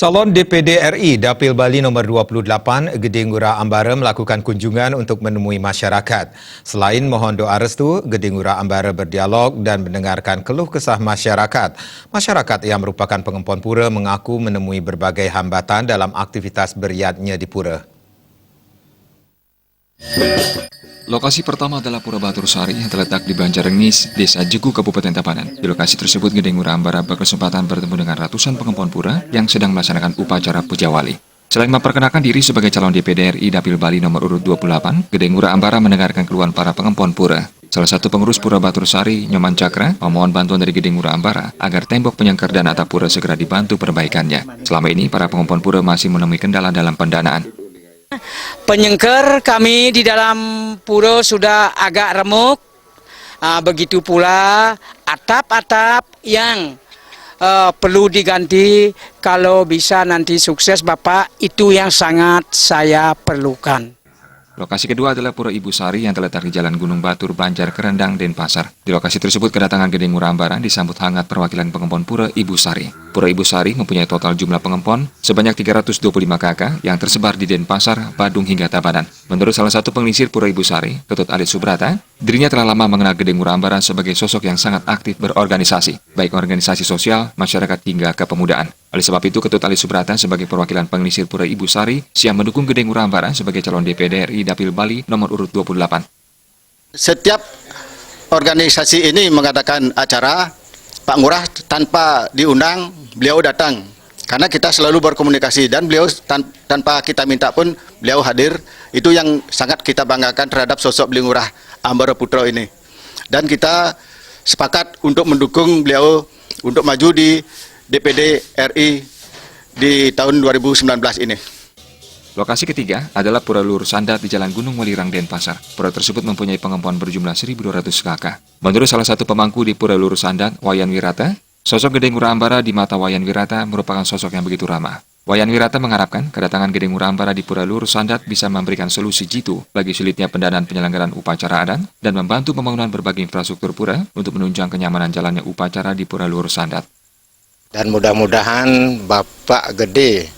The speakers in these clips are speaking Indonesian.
Calon DPD RI Dapil Bali nomor 28 Gede Ngurah Ambara melakukan kunjungan untuk menemui masyarakat. Selain mohon doa restu, Gede Ngurah Ambara berdialog dan mendengarkan keluh kesah masyarakat. Masyarakat yang merupakan pengempon pura mengaku menemui berbagai hambatan dalam aktivitas beriadnya di pura. Lokasi pertama adalah Pura Batur Sari yang terletak di Banjarengis, Desa Jegu, Kabupaten Tabanan. Di lokasi tersebut, Gede Ngurah Ambara berkesempatan bertemu dengan ratusan pengempon pura yang sedang melaksanakan upacara Puja Wali. Selain memperkenalkan diri sebagai calon DPD RI Dapil Bali nomor urut 28, Gede Ngurah Ambara mendengarkan keluhan para pengempon pura. Salah satu pengurus Pura Batur Sari, Nyoman Cakra, memohon bantuan dari Gede Ngurah Ambara agar tembok penyangkar dan atap pura segera dibantu perbaikannya. Selama ini, para pengempon pura masih menemui kendala dalam pendanaan. Penyengker kami di dalam pura sudah agak remuk, begitu pula atap-atap yang perlu diganti. Kalau bisa nanti sukses Bapak, itu yang sangat saya perlukan. Lokasi kedua adalah Pura Ibu Sari yang terletak di Jalan Gunung Batur, Banjar, Kerendang, Denpasar. Di lokasi tersebut kedatangan Gede Ngurah Ambara disambut hangat perwakilan pengempon Pura Ibu Sari. Pura Ibu Sari mempunyai total jumlah pengempon sebanyak 325 kakak yang tersebar di Denpasar, Badung hingga Tabanan. Menurut salah satu pengelisir Pura Ibu Sari, Ketut Alit Subrata, dirinya telah lama mengenal Gede Ngurah Ambara sebagai sosok yang sangat aktif berorganisasi, baik organisasi sosial, masyarakat hingga kepemudaan. Oleh sebab itu, Ketut Alit Subrata sebagai perwakilan pengelisir Pura Ibu Sari siap mendukung Gede Ngurah Ambara sebagai calon DPD RI Dapil Bali nomor urut 28. Setiap organisasi ini mengadakan acara, Pak Ngurah tanpa diundang, beliau datang. Karena kita selalu berkomunikasi dan beliau tanpa kita minta pun beliau hadir. Itu yang sangat kita banggakan terhadap sosok beliau Ngurah Ambara Putra ini. Dan kita sepakat untuk mendukung beliau untuk maju di DPD RI di tahun 2019 ini. Lokasi ketiga adalah Pura Lur Sandat di Jalan Gunung Welirang, Denpasar. Pura tersebut mempunyai pengempon berjumlah 1.200 kakak. Menurut salah satu pemangku di Pura Lur Sandat, Wayan Wirata, sosok Gede Ngurah Ambara di mata Wayan Wirata merupakan sosok yang begitu ramah. Wayan Wirata mengharapkan kedatangan Gede Ngurah Ambara di Pura Lur Sandat bisa memberikan solusi jitu bagi sulitnya pendanaan penyelenggaraan upacara adat dan membantu pembangunan berbagai infrastruktur pura untuk menunjang kenyamanan jalannya upacara di Pura Lur Sandat. Dan mudah-mudahan Bapak Gede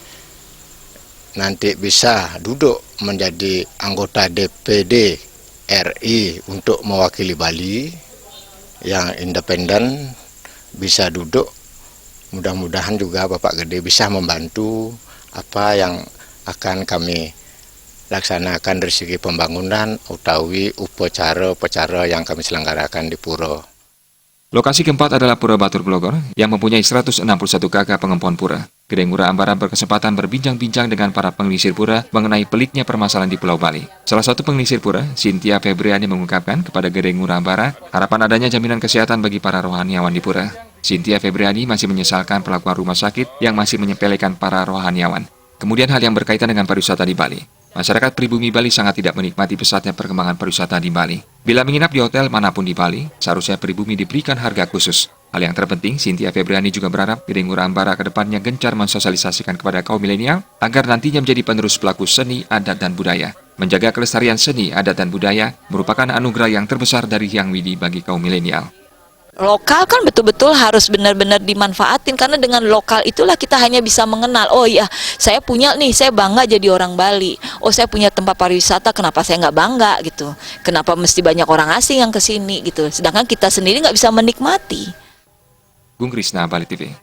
nanti bisa duduk menjadi anggota DPD RI untuk mewakili Bali yang independen, bisa duduk. Mudah-mudahan juga Bapak Gede bisa membantu apa yang akan kami laksanakan dari segi pembangunan utawi upacara yang kami selenggarakan di Pura. Lokasi keempat adalah Pura Batur Blogor yang mempunyai 161 kakak pengempon pura. Gede Ngurah Ambara berkesempatan berbincang-bincang dengan para pengelisir pura mengenai peliknya permasalahan di Pulau Bali. Salah satu pengelisir pura, Cynthia Febriani, mengungkapkan kepada Gede Ngurah Ambara harapan adanya jaminan kesehatan bagi para rohaniawan di pura. Cynthia Febriani masih menyesalkan perlakuan rumah sakit yang masih menyepelekan para rohaniawan. Kemudian hal yang berkaitan dengan pariwisata di Bali. Masyarakat pribumi Bali sangat tidak menikmati pesatnya perkembangan pariwisata di Bali. Bila menginap di hotel manapun di Bali, seharusnya pribumi diberikan harga khusus. Hal yang terpenting, Cynthia Febriani juga berharap Gede Ngurah Ambara ke depannya gencar mensosialisasikan kepada kaum milenial agar nantinya menjadi penerus pelaku seni, adat, dan budaya. Menjaga kelestarian seni, adat, dan budaya merupakan anugerah yang terbesar dari Hyang Widi bagi kaum milenial. Lokal kan betul-betul harus benar-benar dimanfaatin, karena dengan lokal itulah kita hanya bisa mengenal, oh iya saya punya nih, saya bangga jadi orang Bali, oh saya punya tempat pariwisata, kenapa saya nggak bangga gitu, kenapa mesti banyak orang asing yang kesini gitu, sedangkan kita sendiri nggak bisa menikmati. Gung Krisna, Bali TV.